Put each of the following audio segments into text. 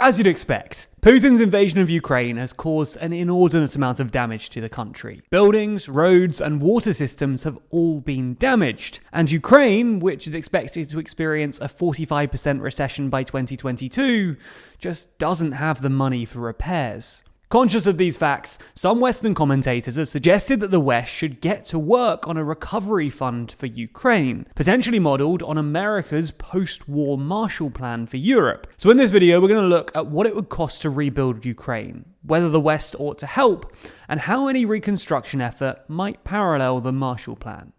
As you'd expect, Putin's invasion of Ukraine has caused an inordinate amount of damage to the country. Buildings, roads, and water systems have all been damaged. And Ukraine, which is expected to experience a 45% recession by 2022, just doesn't have the money for repairs. Conscious of these facts, some Western commentators have suggested that the West should get to work on a recovery fund for Ukraine, potentially modelled on America's post-war Marshall Plan for Europe. So in this video, we're going to look at what it would cost to rebuild Ukraine, whether the West ought to help, and how any reconstruction effort might parallel the Marshall Plan.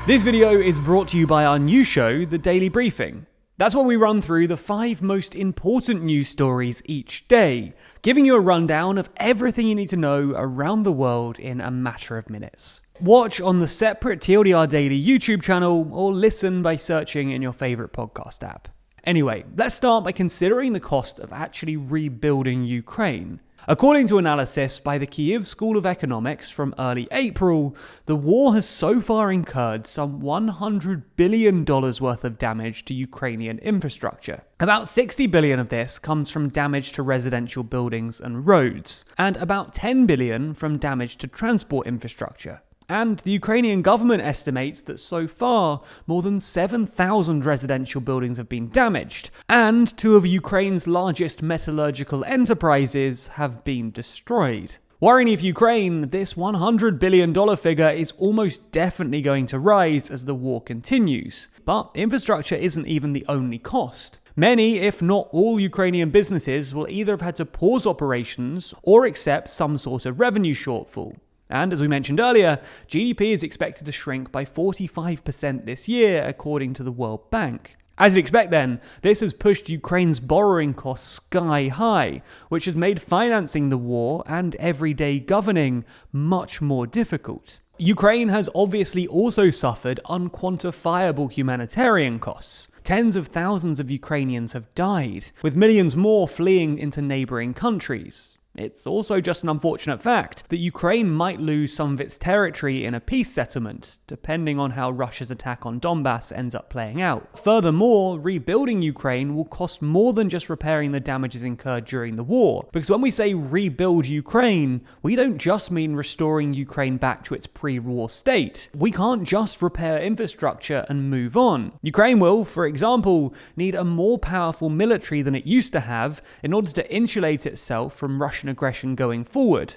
This video is brought to you by our new show, The Daily Briefing. That's where we run through the 5 most important news stories each day, giving you a rundown of everything you need to know around the world in a matter of minutes. Watch on the separate TLDR Daily YouTube channel or listen by searching in your favourite podcast app. Anyway, let's start by considering the cost of actually rebuilding Ukraine. According to analysis by the Kyiv School of Economics from early April, the war has so far incurred some $100 billion worth of damage to Ukrainian infrastructure. About $60 billion of this comes from damage to residential buildings and roads, and about $10 billion from damage to transport infrastructure. And the Ukrainian government estimates that so far, more than 7,000 residential buildings have been damaged, and 2 of Ukraine's largest metallurgical enterprises have been destroyed. Worrying for Ukraine, this $100 billion figure is almost definitely going to rise as the war continues. But infrastructure isn't even the only cost. Many, if not all, Ukrainian businesses will either have had to pause operations or accept some sort of revenue shortfall. And as we mentioned earlier, GDP is expected to shrink by 45% this year, according to the World Bank. As you'd expect then, this has pushed Ukraine's borrowing costs sky high, which has made financing the war and everyday governing much more difficult. Ukraine has obviously also suffered unquantifiable humanitarian costs. Tens of thousands of Ukrainians have died, with millions more fleeing into neighbouring countries. It's also just an unfortunate fact that Ukraine might lose some of its territory in a peace settlement, depending on how Russia's attack on Donbass ends up playing out. Furthermore, rebuilding Ukraine will cost more than just repairing the damages incurred during the war, because when we say rebuild Ukraine, we don't just mean restoring Ukraine back to its pre-war state. We can't just repair infrastructure and move on. Ukraine will, for example, need a more powerful military than it used to have in order to insulate itself from Russian aggression going forward.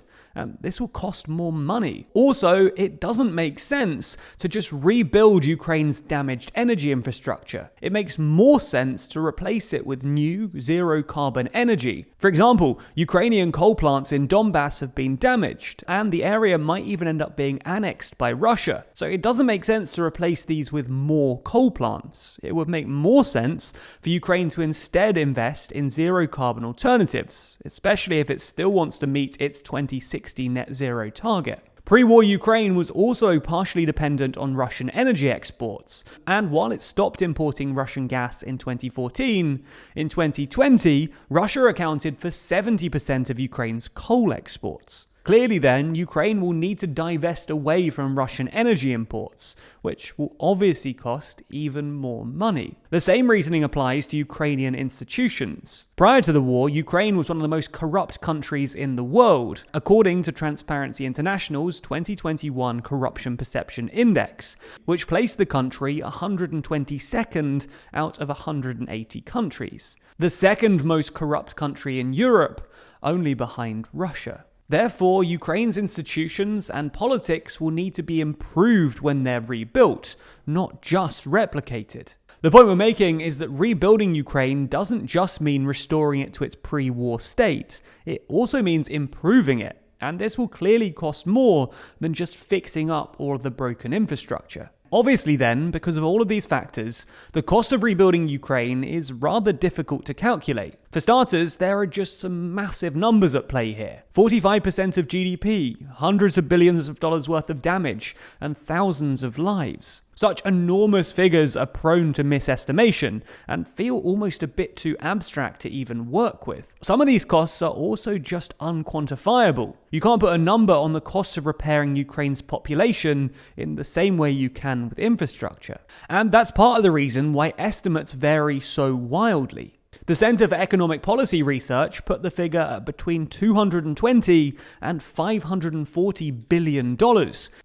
This will cost more money. Also, it doesn't make sense to just rebuild Ukraine's damaged energy infrastructure. It makes more sense to replace it with new, zero-carbon energy. For example, Ukrainian coal plants in Donbass have been damaged, and the area might even end up being annexed by Russia. So it doesn't make sense to replace these with more coal plants. It would make more sense for Ukraine to instead invest in zero-carbon alternatives, especially if it still wants to meet its 2060 net zero target. Pre-war Ukraine was also partially dependent on Russian energy exports, and while it stopped importing Russian gas in 2014, in 2020, Russia accounted for 70% of Ukraine's coal exports. Clearly then, Ukraine will need to divest away from Russian energy imports, which will obviously cost even more money. The same reasoning applies to Ukrainian institutions. Prior to the war, Ukraine was one of the most corrupt countries in the world, according to Transparency International's 2021 Corruption Perception Index, which placed the country 122nd out of 180 countries. The second most corrupt country in Europe, only behind Russia. Therefore, Ukraine's institutions and politics will need to be improved when they're rebuilt, not just replicated. The point we're making is that rebuilding Ukraine doesn't just mean restoring it to its pre-war state, it also means improving it, and this will clearly cost more than just fixing up all of the broken infrastructure. Obviously then, because of all of these factors, the cost of rebuilding Ukraine is rather difficult to calculate. For starters, there are just some massive numbers at play here. 45% of GDP, hundreds of billions of dollars worth of damage, and thousands of lives. Such enormous figures are prone to misestimation and feel almost a bit too abstract to even work with. Some of these costs are also just unquantifiable. You can't put a number on the cost of repairing Ukraine's population in the same way you can with infrastructure. And that's part of the reason why estimates vary so wildly. The Center for Economic Policy Research put the figure at between $220 and $540 billion,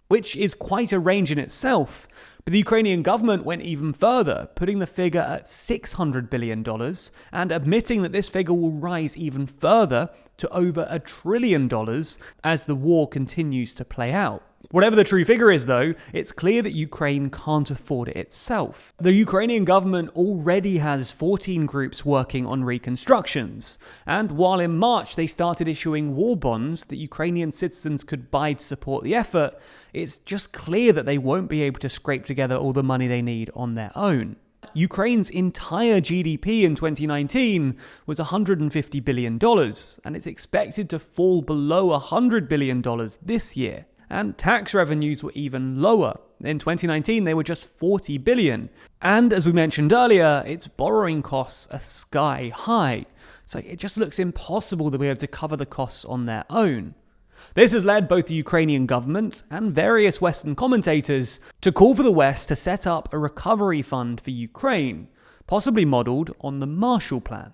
which is quite a range in itself. But the Ukrainian government went even further, putting the figure at $600 billion and admitting that this figure will rise even further to over $1 trillion as the war continues to play out. Whatever the true figure is, though, it's clear that Ukraine can't afford it itself. The Ukrainian government already has 14 groups working on reconstructions, and while in March they started issuing war bonds that Ukrainian citizens could buy to support the effort, it's just clear that they won't be able to scrape together all the money they need on their own. Ukraine's entire GDP in 2019 was $150 billion, and it's expected to fall below $100 billion this year. And tax revenues were even lower. In 2019, they were just $40 billion. And as we mentioned earlier, its borrowing costs are sky high. So it just looks impossible to be able to cover the costs on their own. This has led both the Ukrainian government and various Western commentators to call for the West to set up a recovery fund for Ukraine, possibly modelled on the Marshall Plan.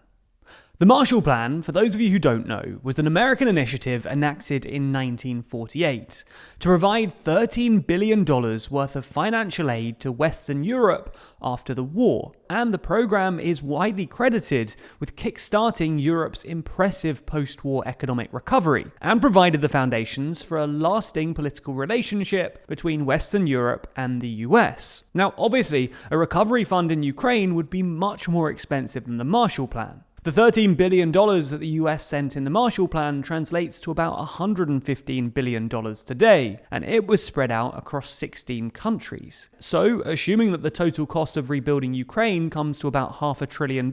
The Marshall Plan, for those of you who don't know, was an American initiative enacted in 1948 to provide $13 billion worth of financial aid to Western Europe after the war, and the program is widely credited with kickstarting Europe's impressive post-war economic recovery, and provided the foundations for a lasting political relationship between Western Europe and the US. Now, obviously, a recovery fund in Ukraine would be much more expensive than the Marshall Plan. The $13 billion that the US sent in the Marshall Plan translates to about $115 billion today, and it was spread out across 16 countries. So, assuming that the total cost of rebuilding Ukraine comes to about $500 billion,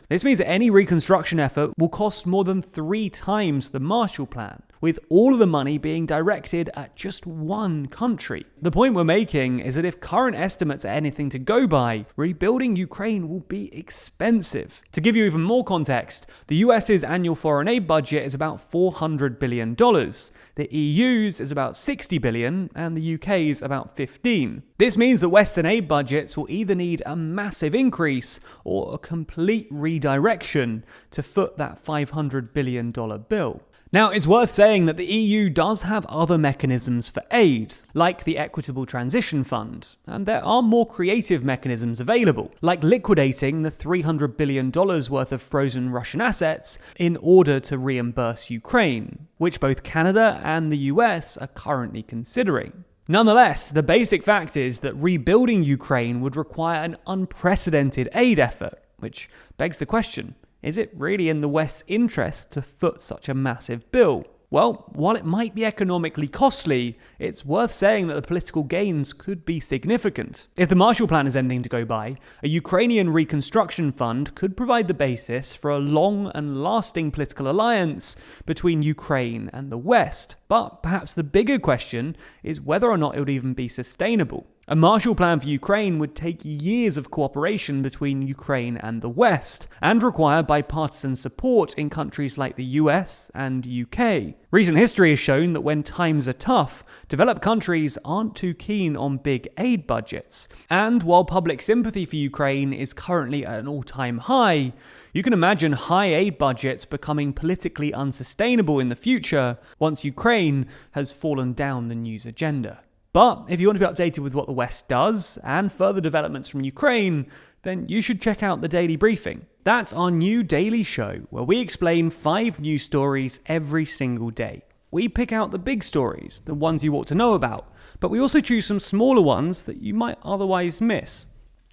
this means that any reconstruction effort will cost more than 3 times the Marshall Plan, with all of the money being directed at just one country. The point we're making is that if current estimates are anything to go by, rebuilding Ukraine will be expensive. To give you even more context, the US's annual foreign aid budget is about $400 billion. The EU's is about $60 billion, and the UK's about $15 billion. This means that Western aid budgets will either need a massive increase or a complete redirection to foot that $500 billion bill. Now, it's worth saying that the EU does have other mechanisms for aid, like the Equitable Transition Fund, and there are more creative mechanisms available, like liquidating the $300 billion worth of frozen Russian assets in order to reimburse Ukraine, which both Canada and the US are currently considering. Nonetheless, the basic fact is that rebuilding Ukraine would require an unprecedented aid effort, which begs the question, is it really in the West's interest to foot such a massive bill? Well, while it might be economically costly, it's worth saying that the political gains could be significant. If the Marshall Plan is anything to go by, a Ukrainian reconstruction fund could provide the basis for a long and lasting political alliance between Ukraine and the West. But perhaps the bigger question is whether or not it would even be sustainable. A Marshall Plan for Ukraine would take years of cooperation between Ukraine and the West, and require bipartisan support in countries like the US and UK. Recent history has shown that when times are tough, developed countries aren't too keen on big aid budgets. And while public sympathy for Ukraine is currently at an all-time high, you can imagine high aid budgets becoming politically unsustainable in the future once Ukraine has fallen down the news agenda. But if you want to be updated with what the West does and further developments from Ukraine, then you should check out the Daily Briefing. That's our new daily show where we explain 5 news stories every single day. We pick out the big stories, the ones you ought to know about, but we also choose some smaller ones that you might otherwise miss.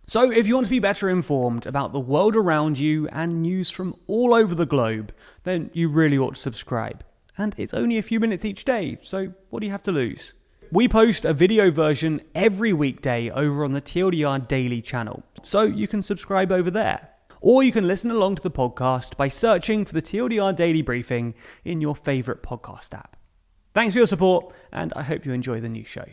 So if you want to be better informed about the world around you and news from all over the globe, then you really ought to subscribe. And it's only a few minutes each day, so what do you have to lose? We post a video version every weekday over on the TLDR Daily channel, so you can subscribe over there. Or you can listen along to the podcast by searching for the TLDR Daily Briefing in your favourite podcast app. Thanks for your support, and I hope you enjoy the new show.